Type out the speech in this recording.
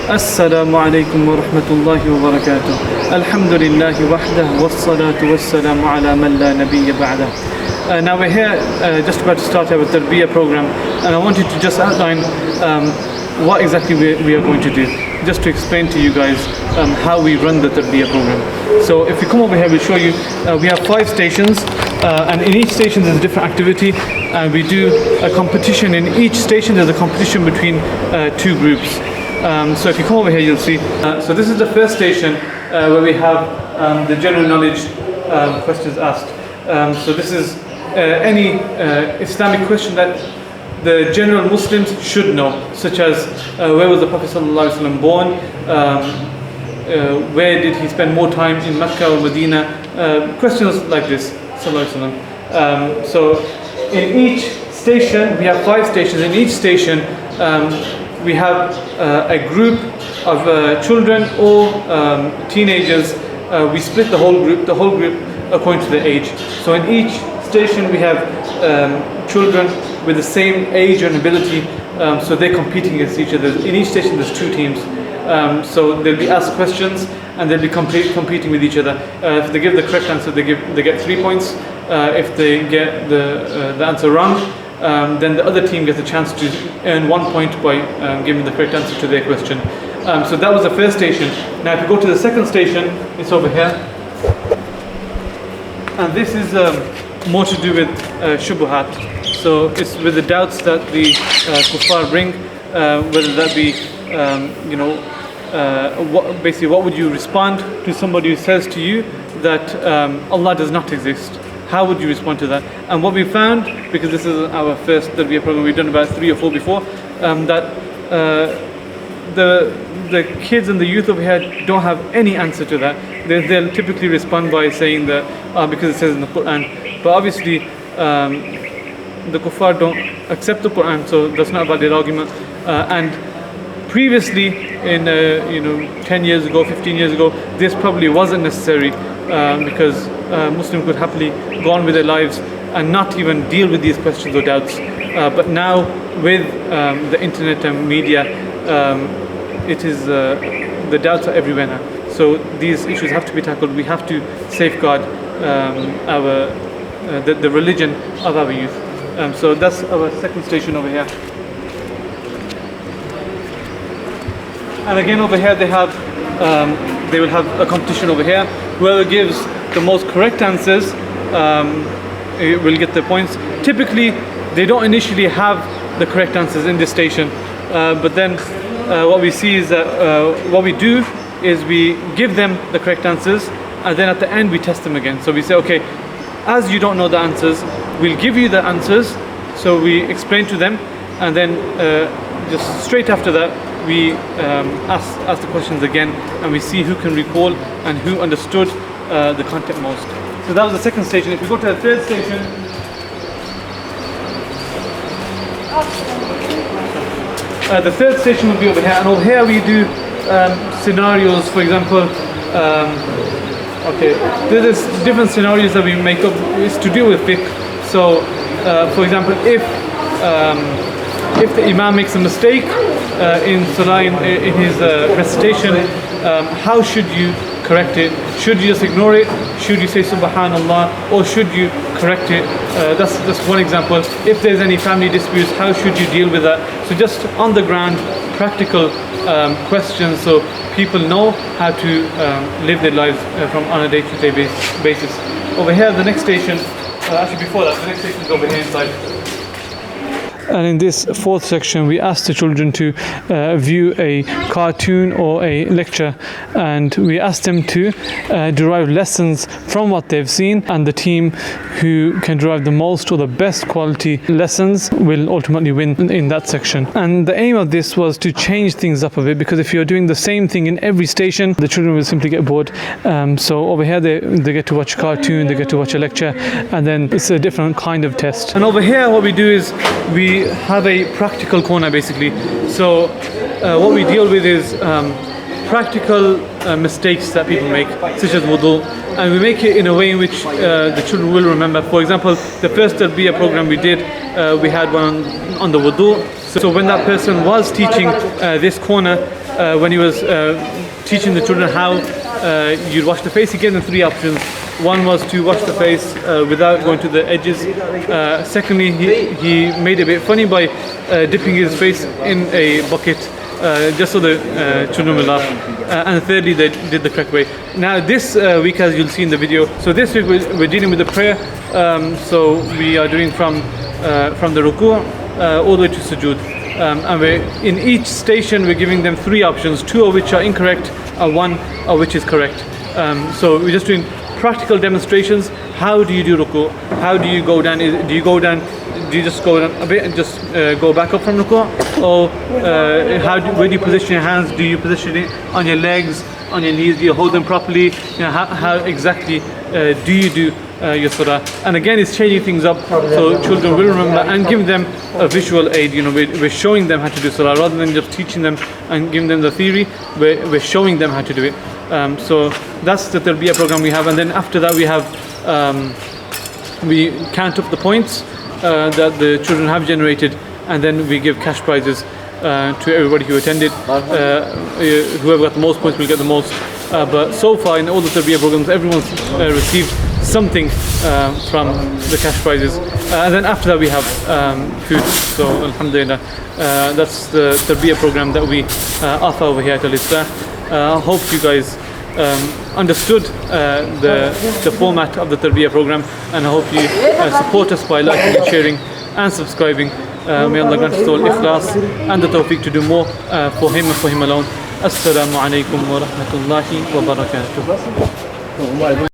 Assalaamu alaikum wa rahmatullaahi wa barakaatuh. Alhamdulillaah wahdah wassalatu wassalamu ala man la nabiyya ba'dah. Now we're here just about to start our Tarbiyyah program, and I wanted to just outline what exactly we are going to do, just to explain to you guys how we run the Tarbiyyah program. So if you come over here, we'll show you, we have 5 stations, and in each station there's a different activity, and we do a competition. In each station there's a competition between 2 groups. So if you come over here, you'll see. So this is the first station where we have the general knowledge questions asked. So this is any Islamic question that the general Muslims should know, such as where was the Prophet ﷺ born, where did he spend more time, in Mecca or Medina, questions like this. So in each station, we have 5 stations. In each station we have a group of children or teenagers. We split the whole group according to the age. So in each station we have children with the same age and ability, so they're competing against each other. In each station there's 2 teams, so they'll be asked questions and they'll be competing with each other. If they give the correct answer, they get 3 points. If they get the answer wrong, then the other team gets a chance to earn 1 point by giving the correct answer to their question. So that was the first station. Now if you go to the second station, it's over here, and this is more to do with shubuhat. So it's with the doubts that the kuffar bring, whether that be what would you respond to somebody who says to you that Allah does not exist? How would you respond to that? And what we found, because this is our first Tarbiyyah program, we've done about 3 or 4 before, that the kids and the youth over here don't have any answer to that. They'll typically respond by saying that because it says in the Qur'an. But obviously the kuffar don't accept the Qur'an, so that's not a valid argument. And previously, in 10 years ago, 15 years ago, this probably wasn't necessary, because Muslims could happily go on with their lives and not even deal with these questions or doubts. But now with the internet and media, it is the doubts are everywhere now. So these issues have to be tackled. We have to safeguard the religion of our youth. So that's our second station over here. And again over here they will have a competition over here. Whoever gives the most correct answers will get the points. Typically they don't initially have the correct answers in this station, but then what we see is that what we do is we give them the correct answers, and then at the end we test them again. So we say, okay, as you don't know the answers, we'll give you the answers. So we explain to them, and then just straight after that we ask the questions again, and we see who can recall and who understood the content most. So that was the second station. If we go to the third station, the third station will be over here, and over here we do scenarios. For example, there's different scenarios that we make up. It's to do with fiqh. So for example, if the imam makes a mistake in salah, in his recitation, how should you correct it? Should you just ignore it? Should you say subhanallah, or should you correct it? That's just one example. If there's any family disputes, how should you deal with that? So just on the ground, practical questions, so people know how to live their lives on a day-to-day basis. Over here, the next station, actually before that, the next station is over here inside. And in this fourth section, we asked the children to view a cartoon or a lecture, and we asked them to derive lessons from what they've seen, and the team who can derive the most or the best quality lessons will ultimately win in that section. And the aim of this was to change things up a bit, because if you're doing the same thing in every station, the children will simply get bored. So over here they get to watch a cartoon, they get to watch a lecture, and then it's a different kind of test. And over here what we do is we have a practical corner basically. So what we deal with is practical mistakes that people make, such as wudoo, and we make it in a way in which the children will remember. For example, the first Tarbiyyah program we did, we had one on the wudoo. So when that person was teaching this corner, when he was teaching the children how you'd wash the face, he gave them 3 options. One was to wash the face without going to the edges. Secondly, he made it a bit funny by dipping his face in a bucket just so the children will laugh. And thirdly, they did the correct way. Now this week, as you'll see in the video, so this week we're dealing with the prayer. So we are doing from the ruku' all the way to sujood. And in each station we're giving them 3 options, 2 of which are incorrect and 1 of which is correct. So we're just doing practical demonstrations. How do you do ruku'? How do you go down? Do you go down? Do you just go down a bit and just go back up from ruku'? Or where do you position your hands? Do you position it on your legs, on your knees? Do you hold them properly? How exactly do you do your salah? And again, it's changing things up so children will remember and give them a visual aid. We're showing them how to do salah rather than just teaching them and giving them the theory. We're showing them how to do it. So that's the Tarbiyyah program we have, and then after that we have we count up the points that the children have generated, and then we give cash prizes to everybody who attended. Whoever got the most points will get the most. But so far in all the Tarbiyyah programs, everyone's received something from the cash prizes. And then after that we have food. So Alhamdulillah, that's the Tarbiyyah program that we offer over here at Al-Islaah. I hope you guys understood the format of the Tarbiyyah program, and I hope you support us by liking and sharing and subscribing. May Allah grant us all ikhlas and the tawfiq to do more for Him and for Him alone. Assalaamu alaikum wa rahmatullaahi wa barakaatuh.